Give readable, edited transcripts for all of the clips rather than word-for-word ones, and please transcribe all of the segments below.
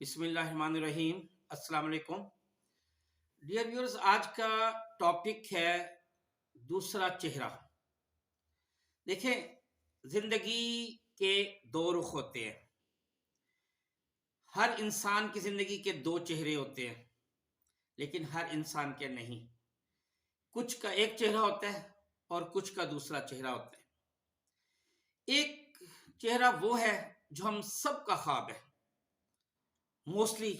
बिस्मिल्लाहिर्रहमानिर्रहीम। अस्सलाम वालेकुम डियर व्यूअर्स, आज का टॉपिक है दूसरा चेहरा। देखें, जिंदगी के दो रुख होते हैं। हर इंसान की जिंदगी के दो चेहरे होते हैं, लेकिन हर इंसान के नहीं। कुछ का एक चेहरा होता है और कुछ का दूसरा चेहरा होता है। एक चेहरा वो है जो हम सब का ख्वाब है। मोस्टली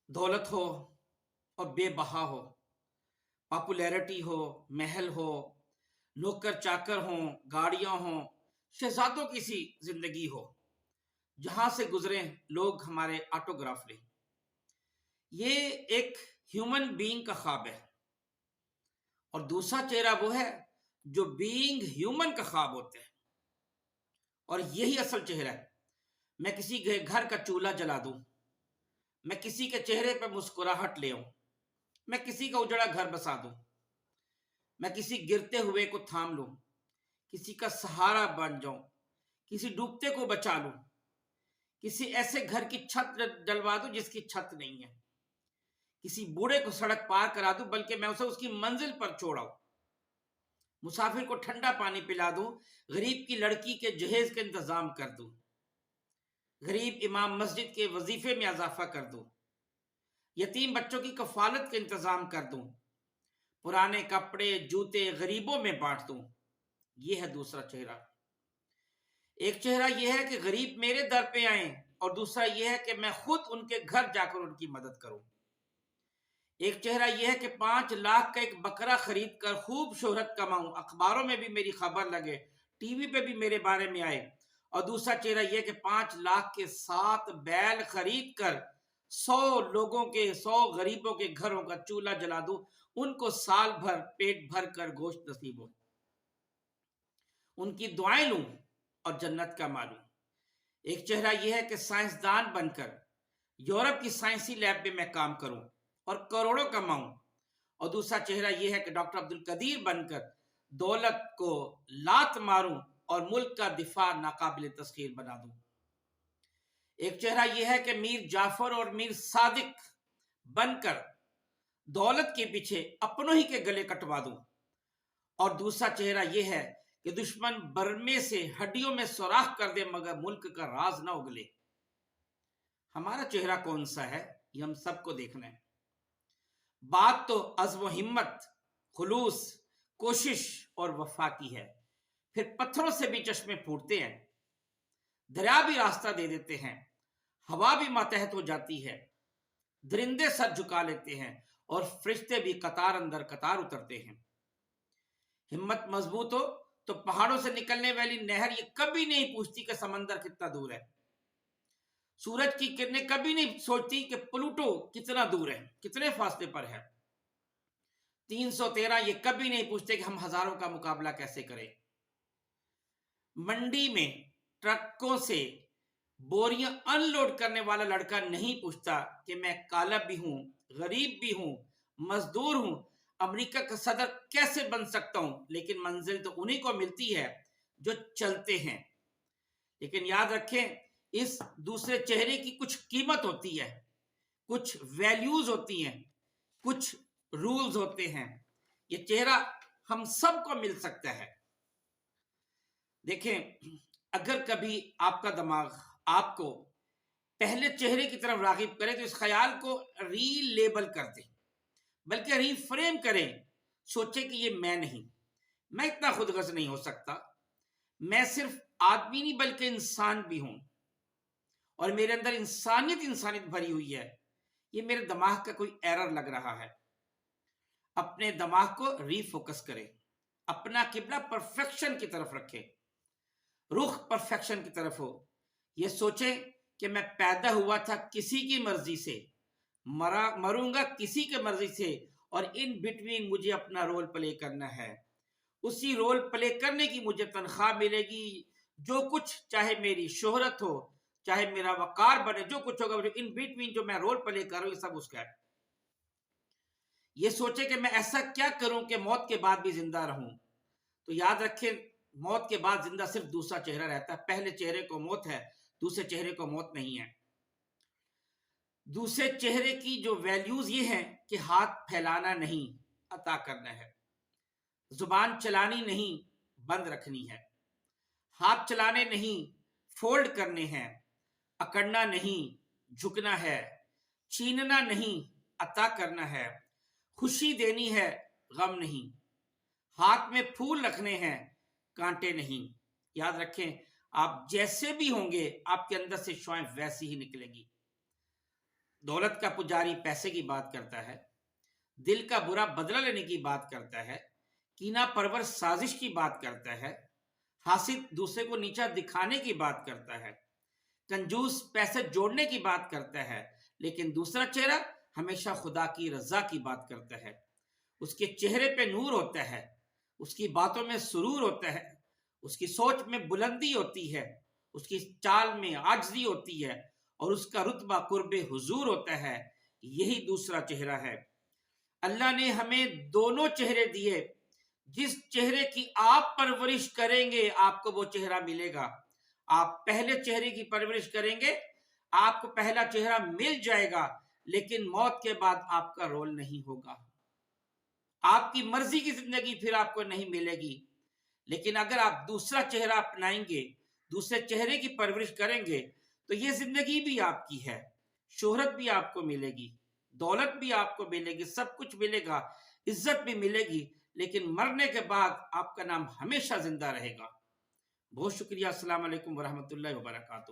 दौलत हो और बेबहा हो, पॉपुलैरिटी हो, महल हो, नौकर चाकर हो, गाड़ियां हो, शहजादों की सी जिंदगी हो, जहां से गुजरे लोग हमारे ऑटोग्राफ लें। ये एक ह्यूमन बीइंग का ख्वाब है। और दूसरा चेहरा वो है जो बीइंग ह्यूमन का ख्वाब होता है। और यही असल चेहरा है। मैं किसी के घर का चूल्हा जला दूं, मैं किसी के चेहरे पर मुस्कुराहट ले आऊं, मैं किसी का उजड़ा घर बसा दूं, मैं किसी गिरते हुए को थाम लूं, किसी का सहारा बन जाऊं, किसी डूबते को बचा लूं, किसी ऐसे घर की छत डलवा दूं जिसकी छत नहीं है, किसी बूढ़े को सड़क पार करा दूं, बल्कि मैं उसे उसकी मंजिल पर छोड़ाऊं, मुसाफिर को ठंडा पानी पिला दूं, गरीब की लड़की के जहेज का इंतजाम कर दूं, गरीब इमाम मस्जिद के वजीफे में इजाफा कर दूं, यतीम बच्चों की कफालत का इंतजाम कर दूं, पुराने कपड़े जूते गरीबों में बांट दूं। यह है दूसरा चेहरा। एक चेहरा यह है कि गरीब मेरे दर पे आए, और दूसरा यह है कि मैं खुद उनके घर जाकर उनकी मदद करूं। एक चेहरा यह है कि 5 लाख का एक बकरा खरीद कर खूब शोहरत कमाऊं, अखबारों में भी मेरी खबर लगे, टीवी पे भी मेरे बारे में आए। और दूसरा चेहरा यह कि 5 लाख के 7 बैल खरीद कर 100 लोगों के, 100 गरीबों के घरों का चूल्हा जला दूं, उनको साल भर पेट भर कर गोश्त नसीब हो, उनकी दुआएं लूं और जन्नत का मालूं। एक चेहरा यह है कि साइंसदान बनकर यूरोप की साइंसी लैब में मैं काम करूं और करोड़ों कमाऊं। और दूसरा चेहरा यह है कि डॉक्टर अब्दुल कदीर बनकर दौलत को लात मारूं और मुल्क का दिफा नाकाबिल तस्खीर बना दूं। एक चेहरा यह है कि मीर जाफर और मीर सादिक बनकर दौलत के पीछे अपनों ही के गले कटवा दूं। और दूसरा चेहरा यह है कि दुश्मन बरमे से हड्डियों में सुराख कर दे, मगर मुल्क का राज ना उगले। हमारा चेहरा कौन सा है, ये हम सबको देखना है। बात तो अज़्म हिम्मत, खुलूस, कोशिश और वफा की है। फिर पत्थरों से भी चश्मे फूटते हैं, दरिया भी रास्ता दे देते हैं, हवा भी मातहत हो जाती है, दरिंदे सर झुका लेते हैं और फरिश्ते भी कतार अंदर कतार उतरते हैं। हिम्मत मजबूत हो तो पहाड़ों से निकलने वाली नहर ये कभी नहीं पूछती कि समंदर कितना दूर है। सूरज की किरणें कभी नहीं सोचती कि प्लूटो कितना दूर है, कितने फासले पर है। 313 ये कभी नहीं पूछते कि हम हजारों का मुकाबला कैसे करें। मंडी में ट्रकों से बोरियां अनलोड करने वाला लड़का नहीं पूछता कि मैं काला भी हूं, गरीब भी हूं, मजदूर हूं, अमेरिका का सदर कैसे बन सकता हूं। लेकिन मंजिल तो उन्हीं को मिलती है जो चलते हैं। लेकिन याद रखें, इस दूसरे चेहरे की कुछ कीमत होती है, कुछ वैल्यूज होती हैं, कुछ रूल्स होते हैं। ये चेहरा हम सबको मिल सकता है। देखें, अगर कभी आपका दिमाग आपको पहले चेहरे की तरफ रागिब करे तो इस ख्याल को रीलेबल कर दें, बल्कि रीफ्रेम करें। सोचे कि ये मैं नहीं, मैं इतना खुदगर्ज नहीं हो सकता, मैं सिर्फ आदमी नहीं बल्कि इंसान भी हूं, और मेरे अंदर इंसानियत भरी हुई है। ये मेरे दिमाग का कोई एरर लग रहा है। अपने दिमाग को रीफोकस करें, अपना किबला परफेक्शन की तरफ रखें, रुख परफेक्शन की तरफ हो। ये सोचें कि मैं पैदा हुआ था किसी की मर्जी से, मरूंगा किसी की मर्जी से, और इन बिटवीन मुझे अपना रोल प्ले करना है। उसी रोल प्ले करने की मुझे तनख्वाह मिलेगी। जो कुछ, चाहे मेरी शोहरत हो, चाहे मेरा वकार बने, जो कुछ होगा, इन बिटवीन जो मैं रोल प्ले कर रहा हूं, ये सब उसका है। ये सोचे कि मैं ऐसा क्या करूं कि मौत के बाद भी जिंदा रहूं। तो याद रखें, मौत के बाद जिंदा सिर्फ दूसरा चेहरा रहता है। पहले चेहरे को मौत है, दूसरे चेहरे को मौत नहीं है। دوسرے چہرے کی جو ویلیوز یہ ہیں کہ ہاتھ پھیلانا نہیں، عطا کرنا ہے، زبان چلانی نہیں، بند رکھنی ہے، ہاتھ چلانے نہیں، فولڈ کرنے ہیں، اکڑنا نہیں، جھکنا ہے، چھیننا نہیں، عطا کرنا ہے، خوشی دینی ہے، غم نہیں، ہاتھ میں پھول رکھنے ہیں، کانٹے نہیں۔ یاد رکھیں، آپ جیسے بھی ہوں گے آپ کے اندر سے شعائیں ویسی ہی نکلے گی۔ دولت کا پجاری پیسے کی بات کرتا ہے، دل کا برا بدلہ لینے کی بات کرتا ہے، کینہ پرور سازش کی بات کرتا ہے، حاسد دوسرے کو نیچا دکھانے کی بات کرتا ہے، کنجوس پیسے جوڑنے کی بات کرتا ہے، لیکن دوسرا چہرہ ہمیشہ خدا کی رضا کی بات کرتا ہے۔ اس کے چہرے پہ نور ہوتا ہے، اس کی باتوں میں سرور ہوتا ہے، اس کی سوچ میں بلندی ہوتی ہے، اس کی چال میں عاجزی ہوتی ہے، اور اس کا رتبہ قرب حضور ہوتا ہے۔ یہی دوسرا چہرہ ہے۔ اللہ نے ہمیں دونوں چہرے دیے، جس چہرے کی آپ پرورش کریں گے آپ کو وہ چہرہ ملے گا۔ آپ پہلے چہرے کی پرورش کریں گے، آپ کو پہلا چہرہ مل جائے گا، لیکن موت کے بعد آپ کا رول نہیں ہوگا، آپ کی مرضی کی زندگی پھر آپ کو نہیں ملے گی۔ لیکن اگر آپ دوسرا چہرہ اپنائیں گے، دوسرے چہرے کی پرورش کریں گے، تو یہ زندگی بھی آپ کی ہے، شہرت بھی آپ کو ملے گی، دولت بھی آپ کو ملے گی، سب کچھ ملے گا، عزت بھی ملے گی، لیکن مرنے کے بعد آپ کا نام ہمیشہ زندہ رہے گا۔ بہت شکریہ۔ السلام علیکم ورحمۃ اللہ وبرکاتہ۔